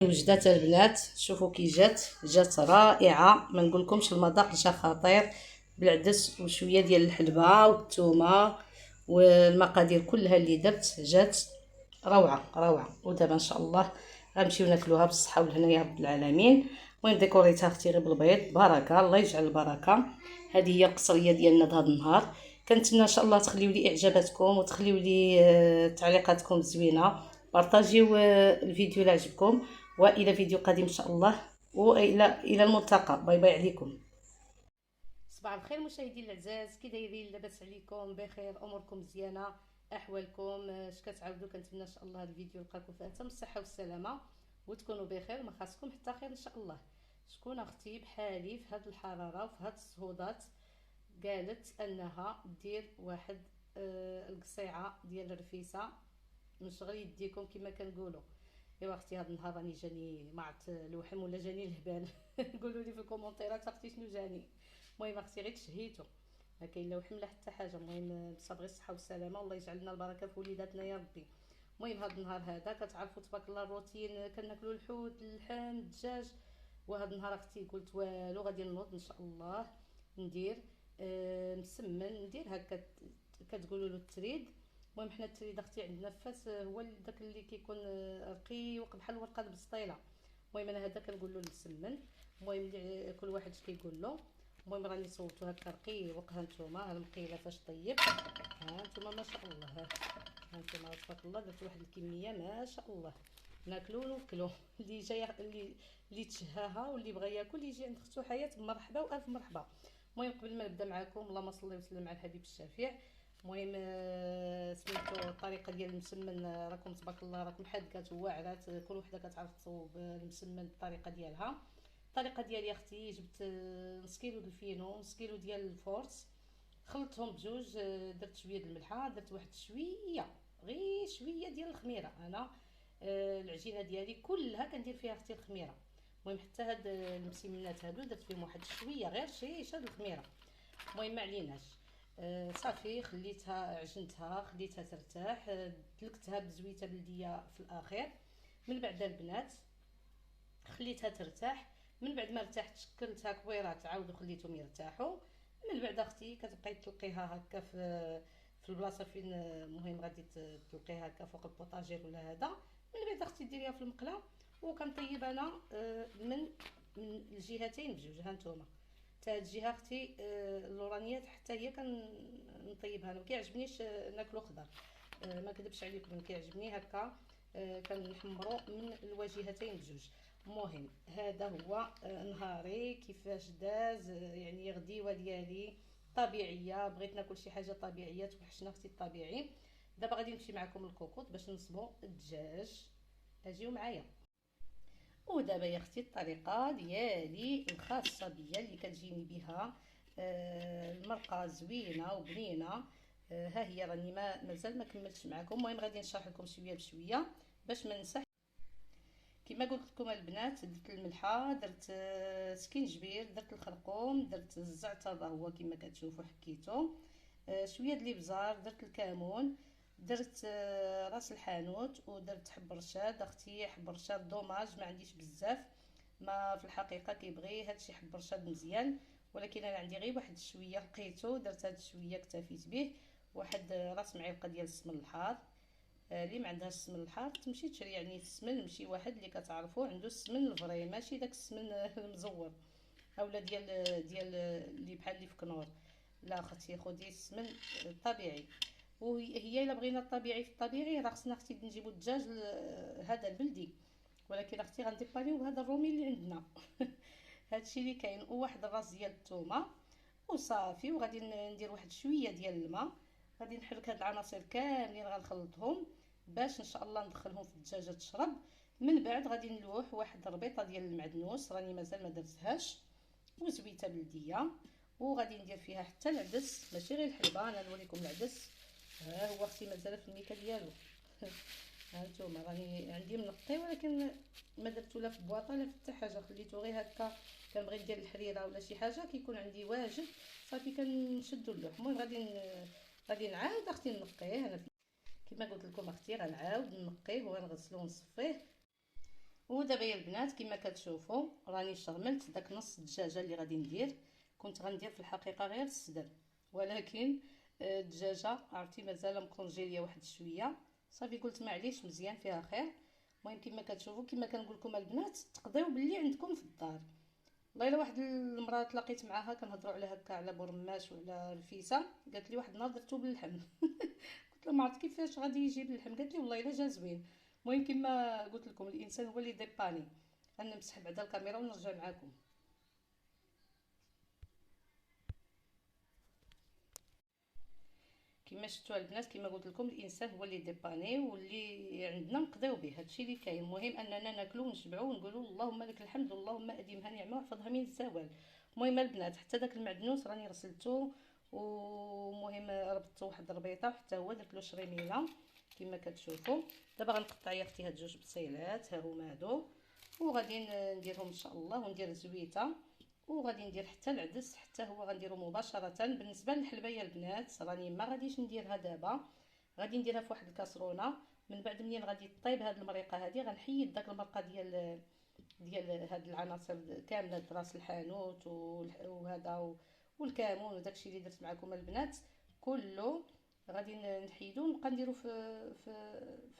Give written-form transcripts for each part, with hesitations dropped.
وجدات البنات، شوفوا كي جات رائعه. ما نقولكمش المذاق جا خطير بالعدس وشويه ديال الحلبه والثومه والمقادير كلها اللي درت جات روعه روعه. ودابا ان شاء الله غنمشيو ناكلوها بالصحه والهنا يا رب العالمين. المهم ديكوريتها اختي غير بالبيض، بركه الله يجعل البركه. هذه هي القصريه ديالنا لهذا النهار. كنتمنى ان شاء الله تخليو لي اعجاباتكم وتخليو لي تعليقاتكم الزوينه. بارطاجيو الفيديو اللي عجبكم، والى فيديو قادم ان شاء الله، والى الملتقى. باي باي عليكم. صباح الخير مشاهدين العزاز، كي دايرين؟ لاباس عليكم؟ بخير؟ اموركم مزيانه؟ احوالكم اش كتعاودوا؟ كنتمنى ان شاء الله هذا الفيديو يلقاكم فيه تم الصحه والسلامه وتكونوا بخير وما خاصكم حتى خير ان شاء الله. شكون اختي بحالي في هذه الحراره وفي هذه الصهودات قالت انها دير واحد القصيعه ديال الرفيسه من شغل يديكم كما كنقولوا. ايوا اختي هذا النهار راني جاني ما عرفت الوحم ولا جاني الهبال. قولوا لي في الكومونتيرات اختي شنو جاني. المهم اختي غير تشهيتو، ما كاين لا وحم لا حتى حاجه. المهم تصابغي الصحه والسلامه والله يجعل لنا البركه في وليداتنا يا ربي. المهم هذا النهار هذا كتعرفوا تبارك الله الروتين، كناكلوا الحوت اللحم الدجاج. وهذا النهار اختي قلت والو غادي نوض ان شاء الله ندير مسمن، ندير هكا كتقولوا له التريد. المهم حنا التريد اختي عندنا فاس هو داك اللي كيكون رقيق بحال ورقه البسطيله. المهم انا هذا كنقول له المسمن. المهم اللي كل واحد اش كيقول له. المهم راني صوبتو هكا رقيق. ها نتوما المقيله فاش طيب، ها نتوما ما شاء الله. ها نتوما تبارك الله درت واحد الكميه ما شاء الله. ناكلو ونوكلو. اللي جاي اللي تشهاها واللي بغى ياكل يجي عند اختو حياه، مرحبا والف مرحبا. المهم قبل ما نبدا معكم اللهم صل وسلم على الحبيب الشفيع. المهم سميتو الطريقه ديال المسمن، راكم تبارك الله راكم حادقات وواعرات، كل وحده كتعرف تصوب المسمن بالطريقه ديالها. الطريقه ديالي اختي جبت نص كيلو د الفينو، نص كيلو ديال الفورس، خلطتهم بجوج. درت شويه د الملحه، درت واحد شويه غير شويه ديال الخميره. انا العجينه ديالي كلها كندير فيها اختي الخميره. المهم حتى هاد المسمنات هادو درت فيهم واحد شويه غير شي د الخميره. المهم ما عليناش. صافي خليتها عجنتها خليتها ترتاح. دلكتها بزويته بلديه في الاخير. من بعد البنات خليتها ترتاح. من بعد ما ارتاحت شكلتها كويرات عاود وخليتهم يرتاحوا. من بعد اختي كتبقاي تلقيها هكا في البلاصه فين المهم غادي تلقيها هكا فوق البوطاجير ولا هذا. من بعد اختي ديريها في المقله وكنطيب انا من الجهتين بجوج. ها نتوما حتى هاد الجهه اختي اللورانيه حتى هي كنطيبها. انا ما كيعجبنيش ناكلو خضر، ما كذبش عليكم، ما كيعجبني هكا. كنحمرو من الواجهتين بجوج. المهم هذا هو نهاري كيفاش داز. يعني غديوه ديالي طبيعيه، بغيت ناكل شي حاجه طبيعيه، توحشنا اختي الطبيعي. دابا غادي نمشي معكم للكوكوط باش نصبو الدجاج. اجيو معايا. ودابا يا اختي الطريقه ديالي الخاصه بيا اللي كتجيني بها المرقه زوينه وبنينه. ها هي راني مازال ما كملتش معكم. المهم غادي نشرح لكم شويه بشويه باش ما ننساش. كما قلت لكم البنات درت الملحه، درت سكينجبير، درت الخرقوم، درت الزعتر هو كما كتشوفوا حكيته، شويه د الابزار، درت الكمون، درت راس الحانوت، ودرت حب رشاد. اختي حب رشاد دوماج ما عنديش بزاف، ما في الحقيقه كيبغي هادشي حب رشاد مزيان، ولكن انا عندي غير واحد شويه لقيته درت هاد شويه اكتفيت به. واحد راس معلقه ديال السمن الحار. اللي ما عندهاش السمن الحار تمشي تشري يعني السمن مشي واحد اللي كتعرفوه عنده السمن الفري ماشي داك السمن المزور اولا ديال اللي بحال اللي في كنور. لا اختي خدي السمن الطبيعي. وهي الا بغينا الطبيعي في الطبيعي راه خصنا اختي نجيبو الدجاج هذا البلدي، ولكن اختي غنديباليو بهذا الرومي اللي عندنا. هادشي اللي كاين. وواحد الراس ديال الثومه وصافي. وغادي ندير واحد شويه ديال الماء، غادي نحرك هاد العناصر كاملين غنخلطهم باش ان شاء الله ندخلهم في الدجاجه تشرب. من بعد غادي نلوح واحد الربيطه ديال المعدنوس راني مازال ما درتهاش وزويته بلديه، وغادي ندير فيها حتى العدس ماشي غير الحلبه. انا نوريكم العدس، ها هو اختي مازال في الميكا ديالو. ها نتوما راني عندي منقي ولكن ما درتو لا في بواطه لا في حتى حاجه، خليته غير هكا. كنبغي ندير الحريره ولا شي حاجه كيكون عندي واجد صافي كنشدو اللوح. المهم غادي نعاود اختي نقيه. انا كما قلت لكم اختي غنعاود نقيه ونغسلو ونصفيه. ودابا يا البنات كما كتشوفوا راني شرملت داك نص الدجاجه اللي غادي ندير. كنت غندير في الحقيقه غير الصدر، ولكن الدجاجه عرفتي مازال مكونجيليه واحد شويه، صافي قلت معليش مزيان فيها خير. المهم كما كتشوفوا كما كنقول لكم البنات تقضيو باللي عندكم في الدار. والله الا واحد المراه تلاقيت معاها كنهضروا على هكا على برماش وعلى الفيسه، قالت لي واحد النهار درتو باللحم قلت لها ما عرفت كيفاش غادي يجي باللحم، قالت لي والله الا جا زوين. المهم كما قلت لكم الانسان هو اللي ديباني. انا نمسح بعدا الكاميرا ونرجع معاكم. كما شفتوا البنات كما قلت لكم الانسان هو اللي ديباني واللي عندنا نقضيو به، هادشي اللي كاين. المهم اننا ناكلو ونشبعو ونقولوا اللهم لك الحمد اللهم اديمها نعمه واحفظها من الزوال. المهم البنات حتى داك المعدنوس راني غسلته، ومهم ربطته واحد الربيطه وحتى هو درت له شريميله كما كتشوفوا. دابا غنقطع يا اختي هاد جوج بصيلات ها هما هادو، وغادي نديرهم ان شاء الله، وندير الزويته، وغادي ندير حتى العدس حتى هو غنديرو مباشره. بالنسبه للحلبه يا البنات راني ما غاديش نديرها دابا، غادي نديرها في واحد الكاسرونه. من بعد منين غادي طيب هاد المريقه هادي غنحيد داك المرقه ديال هاد العناصر كامله، راس الحانوت وهذا والكمون وداكشي اللي درت معكم البنات كله غادي نحيدو ونبقى نديرو في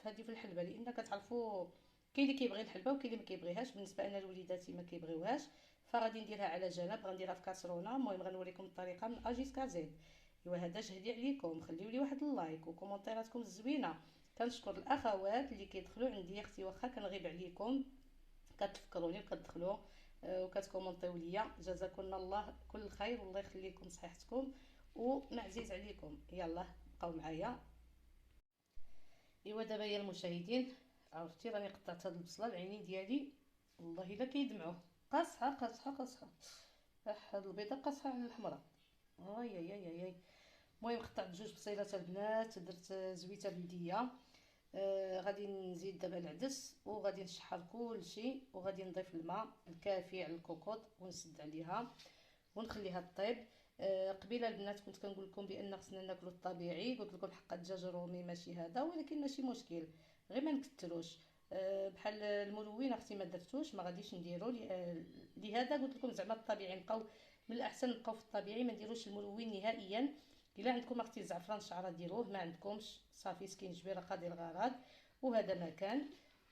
هذه في الحلبه، لان كتعرفوا كاين اللي كيبغي الحلبه وكاين اللي ما كيبغيهاش. بالنسبه انا لوليداتي ما كيبغيوهاش، فغادي نديرها على جنب، غنديرها في كاسرونه. المهم غنوريكم الطريقه من اجي سكا زيد. ايوا هذا جهدي عليكم، خليو لي واحد اللايك وكومونتيراتكم الزوينه. كنشكر الاخوات اللي كيدخلوا عندي اختي واخا كنغيب عليكم كتفكروني وكتدخلوا وكتكومونطيو ليا، جزاكم الله كل خير والله يخليكم صحتكم ومعزيز عليكم. يلا بقاو معايا. ايوا دابا يا المشاهدين عرفتي راني قطعت هاد البصله، العينين ديالي والله الا كيدمعوا، قاصحه قاصحه قاصحه، هاد البيضه قاصحه على الحمراء. اي اي اي اي. المهم قطعت جوج بصيلات البنات، درت زويته بلديه. غادي نزيد دابا العدس وغادي نشحر كلشي، وغادي نضيف الماء الكافي على الكوكوط ونسد عليها ونخليها طيب. قبيله البنات كنت كنقول لكم بان خصنا ناكلو الطبيعي، قلت لكم حق الدجاج الرومي ماشي هذا، ولكن ماشي مشكل غير ما نكتروش. بحال الملون اختي ما درتوش ما غاديش نديرو، لهذا قلت لكم زعما الطبيعي نبقاو من الاحسن نبقاو في الطبيعي ما نديروش الملون نهائيا. الا عندكم اختي الزعفران الشعره ديروه، ما عندكمش صافي سكينجبير قاضي الغرض. وهذا ما كان.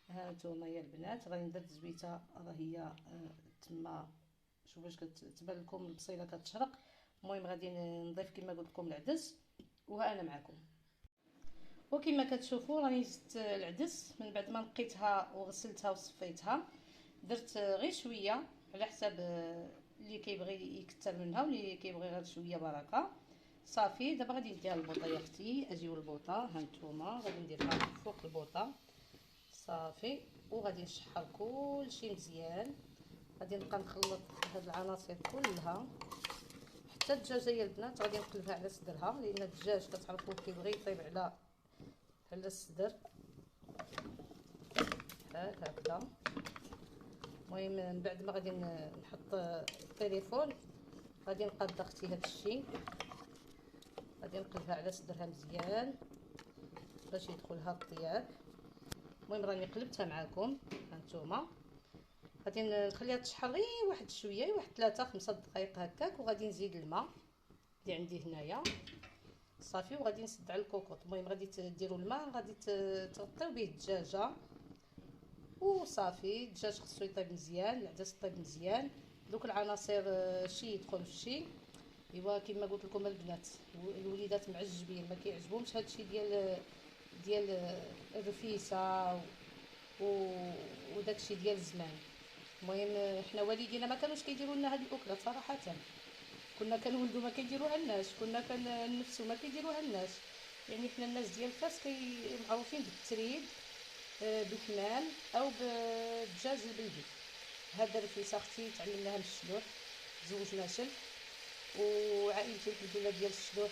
ها نتوما يا البنات راني درت زويته راه هي تما، شوفوا واش كتبان لكم البصيله كتشرق. المهم غادي نضيف كما قلت لكم العدس وها انا معكم. وكما كتشوفوا راني زدت العدس من بعد ما نقيتها وغسلتها وصفيتها، درت غير شويه على حساب اللي كيبغي يكثر منها واللي كيبغي غير شويه بركه. صافي دابا غادي نديها البوطه يا اختي، اجيو البوطه ها نتوما غادي نديرها فوق البوطه صافي، وغادي نشحر كلشي مزيان. غادي نبقى نخلط هاد العناصر كلها حتى الدجاجه يا البنات غادي نقلبها على صدرها، لان الدجاج كتعرفوا كيبغي يطيب على الصدر بحال هكذا. المهم من بعد ما غادي نحط التليفون غادي نقاد اختي هاد الشيء، غادي نقلبها على صدرها مزيان باش يدخلها الطياب. المهم راني قلبتها معكم هانتوما، غادي نخليها تشحر غير واحد شويه، واحد 3 5 دقائق هكاك، وغادي نزيد الماء اللي عندي هنايا صافي، وغادي نسد على الكوكوط. المهم غادي تديروا الماء غادي تغطيو به الدجاجه وصافي. الدجاج خصو يطيب مزيان، العدس طيب مزيان، دوك العناصر شي يدخل في شي. ايوا كما قلت لكم البنات الوليدات معجبين ما كيعجبهمش هادشي ديال الرفيسه وداكشي ديال الزمان. المهم حنا والدينا ما كانوش كيديروا لنا هاد الاكله صراحه، كنا كنولدوا ما كيديروها لناش، كنا كنفسوا ما كيديروها لناش. يعني حنا الناس ديال فاس معروفين بالتريد بالحمام او بالدجاج البلدي. هذا الرفيسه اختي تعلمناها من الشلوح، تزوجنا شلح، وعائلتي الحمد لله ديال الشلوح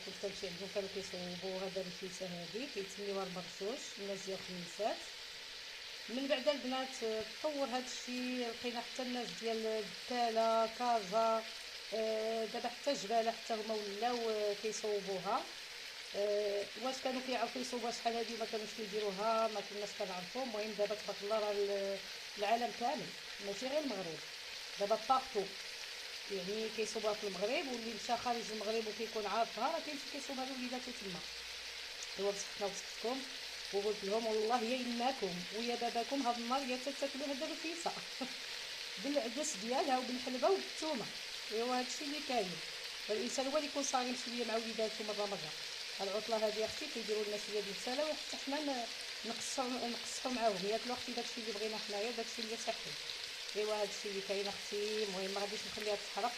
كنت كنمشي عندهم كانوا كيصوبوا هذا الرفيسه هذه كيتسميوها المرشوش الناس ديال الخميسات. من بعد البنات تطور هذا الشيء، لقينا حتى الناس ديال الدكاله كازا دابا حتى جباله حتى هما ولاو كيصوبوها. واش كانوا كيعرفوا يصوبوها شحال هذه ما كانوش كيديروها، ما كناش كنعرفوا. المهم دابا تبارك الله راه العالم كامل ماشي غير المغرب. دابا بارتو يعني كيصوبها في المغرب، واللي مشى خارج المغرب وكيكون عارفها راه كيمشي كيصوبها لوليداتو تما. ايوا بصحتنا وبصحتكم، وقلت لهم والله يا يماكم ويا باباكم هاد النهار يا تاكلوا هاد الرفيسه بالعدس ديالها وبالحلبه وبالثومه. ايوا هادشي اللي كاين. الانسان هو اللي يكون صارم شويه مع وليداتو مره. العطله هذه اختي كيديروا لنا شويه ديال السلاوه حتى حنا نقصروا معاهم، ياكلوا اختي داكشي اللي بغينا حنايا، داكشي اللي صحي. ايوا هادشي اللي كاين اختي. المهم ما غاديش نخليها تحرق،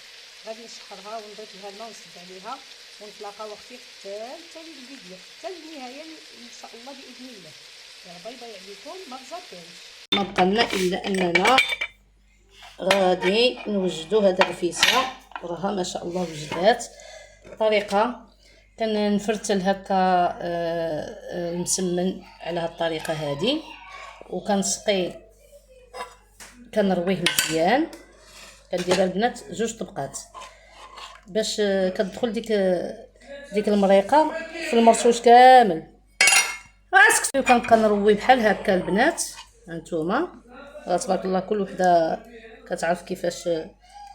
غادي نشحرها ونضيف لها الماء ونسد عليها، ونتلاقاو اختي حتى الفيديو حتى النهايه ان شاء الله باذن الله. يا باي باي عليكم، ما تزاكمش. ما بقى لنا الا اننا غادي نوجدوا هذا الرفيسه، راها ما شاء الله وجدات. طريقه كنفرتل هكا المسمن على هاد الطريقه هذه، وكنسقي كنرويه مزيان. كندير البنات 2 طبقات باش كتدخل ديك المريقه في المرشوش كامل. راسك كنبقى نروي بحال هكا البنات. هانتوما تبارك الله كل وحده كتعرف كيفاش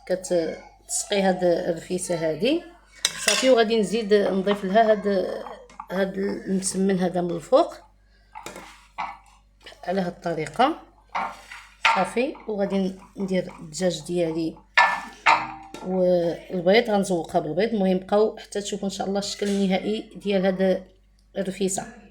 كتسقي هاد الرفيسه هذه. صافي وغادي نزيد نضيف لها هاد المسمن هذا من الفوق على هاد الطريقه. صافي وغادي ندير الدجاج ديالي والبيض، غنزوقها بالبيض. المهم بقاو حتى تشوفوا ان شاء الله الشكل النهائي ديال هاد الرفيسه.